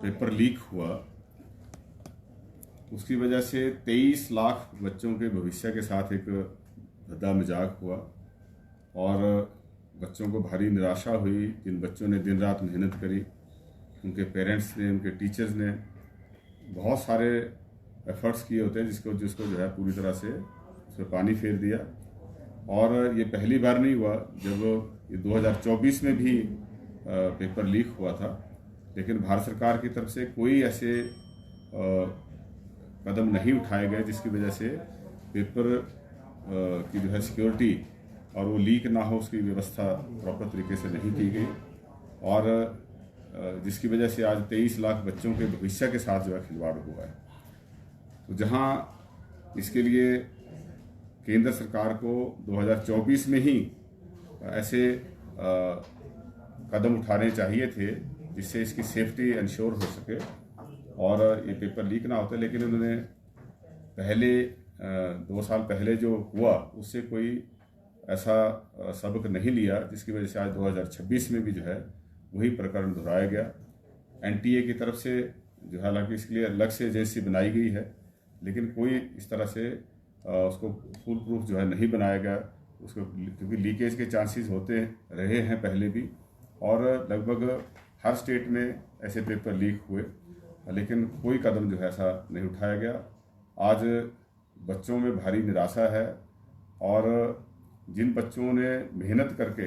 Paper leak हुआ, उसकी वजह से 23 लाख बच्चों के भविष्य के साथ एक भद्दा मजाक हुआ और बच्चों को भारी निराशा हुई। जिन बच्चों ने दिन रात मेहनत करी, उनके पेरेंट्स ने, उनके टीचर्स ने बहुत सारे एफर्ट्स किए होते हैं जिसको जो है पूरी तरह से उस पर पानी फेर दिया। और ये पहली बार नहीं हुआ, जब ये 2024 में भी पेपर लीक हुआ था, लेकिन भारत सरकार की तरफ से कोई ऐसे कदम नहीं उठाए गए जिसकी वजह से पेपर की जो है सिक्योरिटी और वो लीक ना हो उसकी व्यवस्था प्रॉपर तरीके से नहीं की गई, और जिसकी वजह से आज 23 लाख बच्चों के भविष्य के साथ जो है खिलवाड़ हुआ है। तो जहां इसके लिए केंद्र सरकार को 2024 में ही ऐसे कदम उठाने चाहिए थे जिससे इसकी सेफ्टी इंश्योर हो सके और ये पेपर लीक ना होता, लेकिन उन्होंने पहले 2 साल पहले जो हुआ उससे कोई ऐसा सबक नहीं लिया, जिसकी वजह से आज 2026 में भी जो है वही प्रकरण दोहराया गया। एनटीए की तरफ से जो है हालांकि इसके लिए अलग से एजेंसी बनाई गई है, लेकिन कोई इस तरह से उसको फुल प्रूफ जो है नहीं बनाया गया उसको, क्योंकि लीकेज के चांसेस होते रहे हैं पहले भी, और लगभग हर स्टेट में ऐसे पेपर लीक हुए, लेकिन कोई कदम जो है ऐसा नहीं उठाया गया। आज बच्चों में भारी निराशा है और जिन बच्चों ने मेहनत करके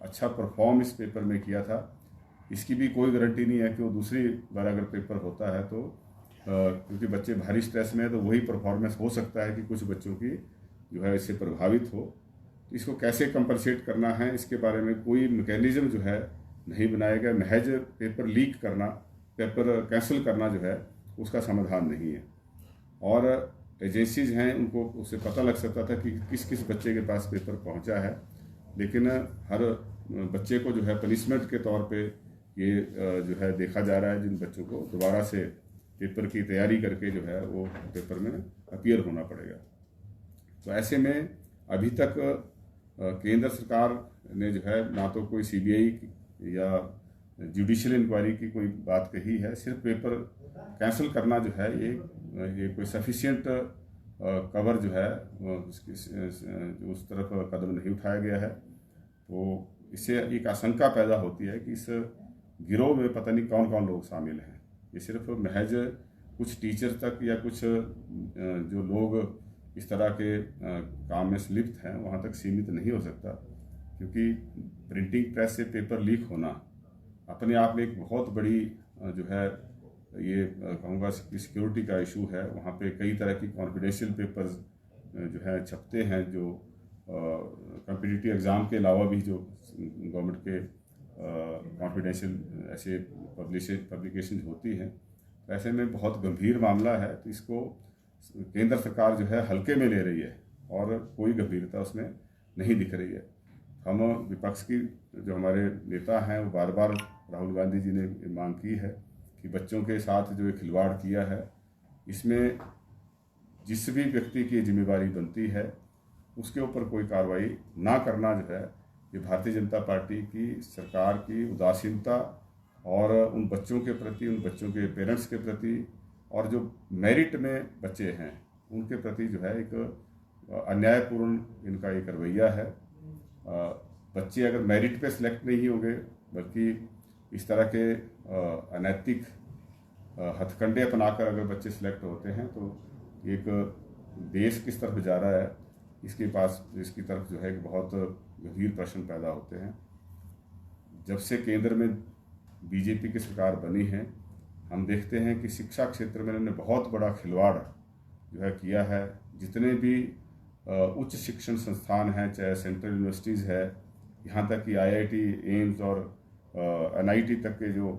अच्छा परफॉर्म इस पेपर में किया था, इसकी भी कोई गारंटी नहीं है कि वो दूसरी बार अगर पेपर होता है तो क्योंकि बच्चे भारी स्ट्रेस में है तो वही परफॉर्मेंस हो सकता है कि कुछ बच्चों की जो है इससे प्रभावित हो। इसको कैसे कंपनसेट करना है इसके बारे में कोई मैकेनिज्म जो है नहीं बनाया गया। महज पेपर लीक करना, पेपर कैंसिल करना जो है उसका समाधान नहीं है, और एजेंसीज हैं उनको उससे पता लग सकता था कि किस किस बच्चे के पास पेपर पहुंचा है, लेकिन हर बच्चे को जो है पनिशमेंट के तौर पे ये जो है देखा जा रहा है जिन बच्चों को दोबारा से पेपर की तैयारी करके जो है वो पेपर में अपीयर होना पड़ेगा। तो ऐसे में अभी तक केंद्र सरकार ने जो है ना तो कोई सीबीआई या जुडिशियल इंक्वायरी की कोई बात कही है, सिर्फ पेपर कैंसिल करना जो है ये कोई सफिशिएंट कवर जो है उस तरफ कदम नहीं उठाया गया है। तो इससे एक आशंका पैदा होती है कि इस गिरोह में पता नहीं कौन कौन लोग शामिल हैं। ये सिर्फ महज कुछ टीचर तक या कुछ जो लोग इस तरह के काम में संलिप्त हैं वहाँ तक सीमित नहीं हो सकता, क्योंकि प्रिंटिंग प्रेस से पेपर लीक होना अपने आप में एक बहुत बड़ी जो है ये कहूँगा सिक्योरिटी का इशू है। वहाँ पे कई तरह की कॉन्फिडेंशियल पेपर्स जो है छपते हैं, जो कॉम्पिटिटिव एग्ज़ाम के अलावा भी जो गवर्नमेंट के कॉन्फिडेंशियल ऐसे पब्लिकेशन होती हैं। तो ऐसे में बहुत गंभीर मामला है, तो इसको केंद्र सरकार जो है हल्के में ले रही है और कोई गंभीरता उसमें नहीं दिख रही है। हम विपक्ष की जो हमारे नेता हैं वो बार बार राहुल गांधी जी ने मांग की है कि बच्चों के साथ जो खिलवाड़ किया है इसमें जिस भी व्यक्ति की जिम्मेदारी बनती है उसके ऊपर कोई कार्रवाई ना करना जो है ये भारतीय जनता पार्टी की सरकार की उदासीनता और उन बच्चों के प्रति, उन बच्चों के पेरेंट्स के प्रति और जो मेरिट में बच्चे हैं उनके प्रति जो है एक अन्यायपूर्ण इनका एक रवैया है। बच्चे अगर मेरिट पे सिलेक्ट नहीं होंगे बल्कि इस तरह के अनैतिक हथकंडे अपनाकर अगर बच्चे सिलेक्ट होते हैं तो एक देश किस तरफ जा रहा है इसकी तरफ जो है एक बहुत गंभीर प्रश्न पैदा होते हैं। जब से केंद्र में बीजेपी की सरकार बनी है हम देखते हैं कि शिक्षा क्षेत्र में इन्होंने बहुत बड़ा खिलवाड़ जो है किया है। जितने भी उच्च शिक्षण संस्थान हैं, चाहे सेंट्रल यूनिवर्सिटीज़ है, यहाँ तक कि आईआईटी, एम्स और एनआईटी तक के जो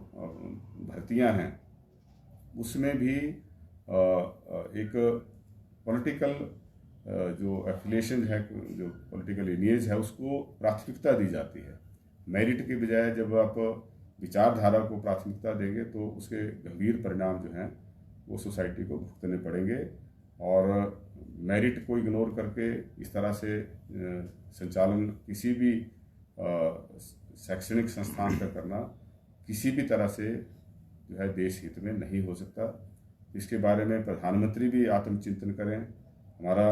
भर्तियाँ हैं उसमें भी एक पॉलिटिकल जो एफिलिएशन है, जो पॉलिटिकल लिनिएज है उसको प्राथमिकता दी जाती है। मेरिट के बजाय जब आप विचारधारा को प्राथमिकता देंगे तो उसके गंभीर परिणाम जो हैं वो सोसाइटी को भुगतने पड़ेंगे। और मेरिट को इग्नोर करके इस तरह से संचालन किसी भी शैक्षणिक संस्थान का करना किसी भी तरह से जो है देश हित में नहीं हो सकता। इसके बारे में प्रधानमंत्री भी आत्मचिंतन करें। हमारा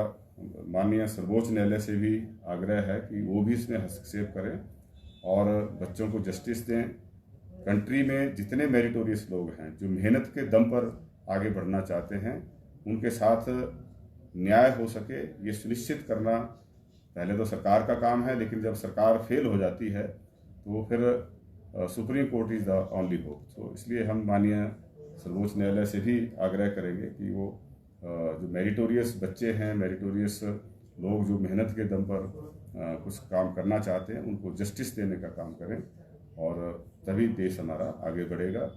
माननीय सर्वोच्च न्यायालय से भी आग्रह है कि वो भी इसमें हस्तक्षेप करें और बच्चों को जस्टिस दें। कंट्री में जितने मेरिटोरियस लोग हैं जो मेहनत के दम पर आगे बढ़ना चाहते हैं, उनके साथ न्याय हो सके ये सुनिश्चित करना पहले तो सरकार का काम है, लेकिन जब सरकार फेल हो जाती है तो फिर supreme court is the only hope. तो इसलिए हम माननीय सर्वोच्च न्यायालय से भी आग्रह करेंगे कि वो जो मेरिटोरियस बच्चे हैं, मेरिटोरियस लोग जो मेहनत के दम पर कुछ काम करना चाहते हैं, उनको जस्टिस देने का काम करें और तभी देश हमारा आगे बढ़ेगा।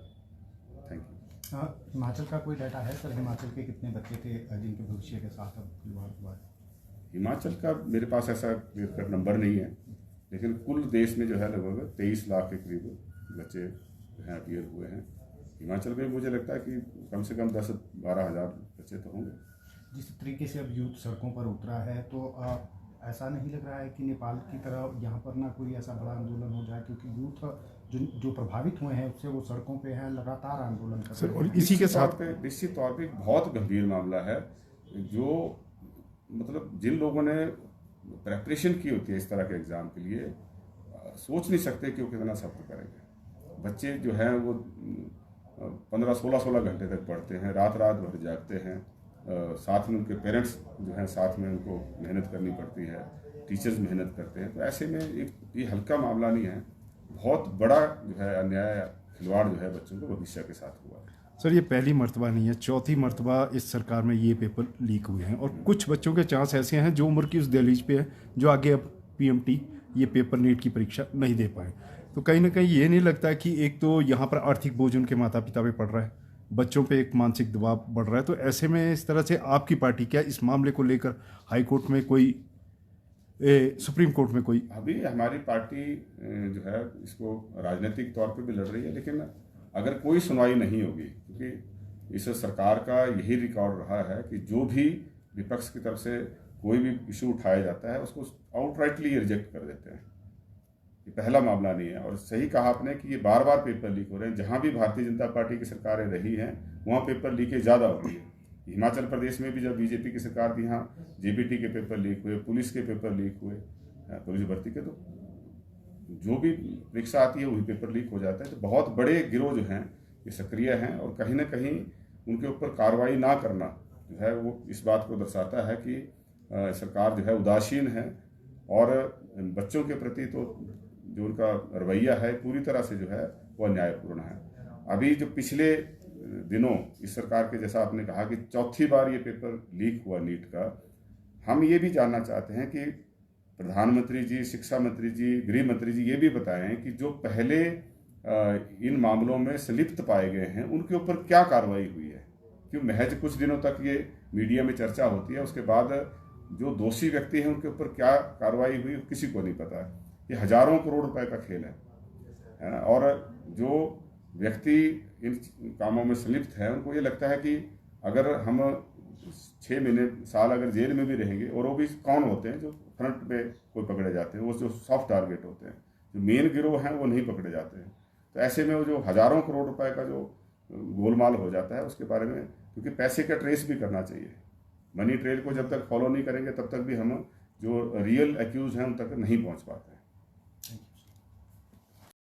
Thank you. हिमाचल का कोई डाटा है सर? हिमाचल के कितने बच्चे थे जिनके भविष्य के साथ अब खिलवाड़ हुआ है? हिमाचल का मेरे पास ऐसा क्लियर कट नंबर नहीं है, लेकिन कुल देश में जो है लगभग 23 लाख के करीब बच्चे जो हैं अपीयर हुए हैं। हिमाचल में मुझे लगता है कि कम से कम 10-12 हज़ार बच्चे तो होंगे। जिस तरीके से अब यूथ सड़कों पर उतरा है, तो ऐसा नहीं लग रहा है कि नेपाल की तरह यहाँ पर ना कोई ऐसा बड़ा आंदोलन हो जाए, क्योंकि यूथ जो प्रभावित हुए हैं उससे वो सड़कों पे हैं, लगातार आंदोलन कर रहे हैं। और इसी के साथ निश्चित तौर पे एक बहुत गंभीर मामला है, जो मतलब जिन लोगों ने प्रेपरेशन की होती है इस तरह के एग्ज़ाम के लिए, सोच नहीं सकते कि वो कितना सफ़र करेंगे। बच्चे जो हैं वो 15-16 घंटे तक पढ़ते हैं, रात भर जागते हैं, साथ में उनके पेरेंट्स जो हैं साथ में उनको मेहनत करनी पड़ती है, टीचर्स मेहनत करते हैं। तो ऐसे में ये हल्का मामला नहीं है, बहुत बड़ा जो है अन्याय, खिलवाड़ जो है बच्चों को भविष्य के साथ हुआ है। सर ये पहली मर्तबा नहीं है, चौथी मर्तबा इस सरकार में ये पेपर लीक हुए हैं और कुछ बच्चों के चांस ऐसे हैं जो उम्र की उस दहलीज पे है जो आगे अब पीएमटी ये पेपर नीट की परीक्षा नहीं दे पाए। तो कहीं ना कहीं ये नहीं लगता कि एक तो यहाँ पर आर्थिक बोझ उनके माता पिता पे पड़ रहा है, बच्चों पे एक मानसिक दबाव बढ़ रहा है, तो ऐसे में इस तरह से आपकी पार्टी क्या इस मामले को लेकर हाई कोर्ट में कोई सुप्रीम कोर्ट में कोई? अभी हमारी पार्टी जो है इसको राजनीतिक तौर पे भी लड़ रही है, लेकिन अगर कोई सुनवाई नहीं होगी, क्योंकि इस सरकार का यही रिकॉर्ड रहा है कि जो भी विपक्ष की तरफ से कोई भी इशू उठाया जाता है उसको आउटराइटली रिजेक्ट कर देते हैं। ये पहला मामला नहीं है। और सही कहा आपने कि ये बार बार पेपर लीक हो रहे हैं। जहाँ भी भारतीय जनता पार्टी की सरकारें रही हैं वहाँ पेपर लीकेज ज़्यादा होती है। हिमाचल प्रदेश में भी जब बीजेपी की सरकार थी, यहाँ जेबीटी के पेपर लीक हुए, पुलिस के पेपर लीक हुए, पुलिस भर्ती के, तो जो भी परीक्षा आती है वही पेपर लीक हो जाता है। तो बहुत बड़े गिरोह जो हैं ये सक्रिय हैं और कहीं ना कहीं उनके ऊपर कार्रवाई ना करना जो है वो इस बात को दर्शाता है कि सरकार जो है उदासीन है और बच्चों के प्रति तो जो उनका रवैया है पूरी तरह से जो है वो अन्यायपूर्ण है। अभी जो पिछले दिनों इस सरकार के, जैसा आपने कहा कि चौथी बार ये पेपर लीक हुआ नीट का, हम ये भी जानना चाहते हैं कि प्रधानमंत्री जी, शिक्षा मंत्री जी, गृह मंत्री जी ये भी बताएं कि जो पहले इन मामलों में संलिप्त पाए गए हैं उनके ऊपर क्या कार्रवाई हुई है। क्यों महज कुछ दिनों तक ये मीडिया में चर्चा होती है, उसके बाद जो दोषी व्यक्ति हैं उनके ऊपर क्या कार्रवाई हुई किसी को नहीं पता। ये हजारों करोड़ रुपए का खेल है ना। और जो व्यक्ति इन कामों में संलिप्त है उनको ये लगता है कि अगर हम 6 महीने साल अगर जेल में भी रहेंगे, और वो भी कौन होते हैं जो फ्रंट पे कोई पकड़े जाते हैं, वो जो सॉफ्ट टारगेट होते हैं, जो मेन गिरोह हैं वो नहीं पकड़े जाते हैं। तो ऐसे में वो जो हजारों करोड़ रुपए का जो गोलमाल हो जाता है उसके बारे में, क्योंकि पैसे का ट्रेस भी करना चाहिए, मनी ट्रेल को जब तक फॉलो नहीं करेंगे तब तक भी हम जो रियल एक्यूज हैं उन तक नहीं पहुंच पाते हैं।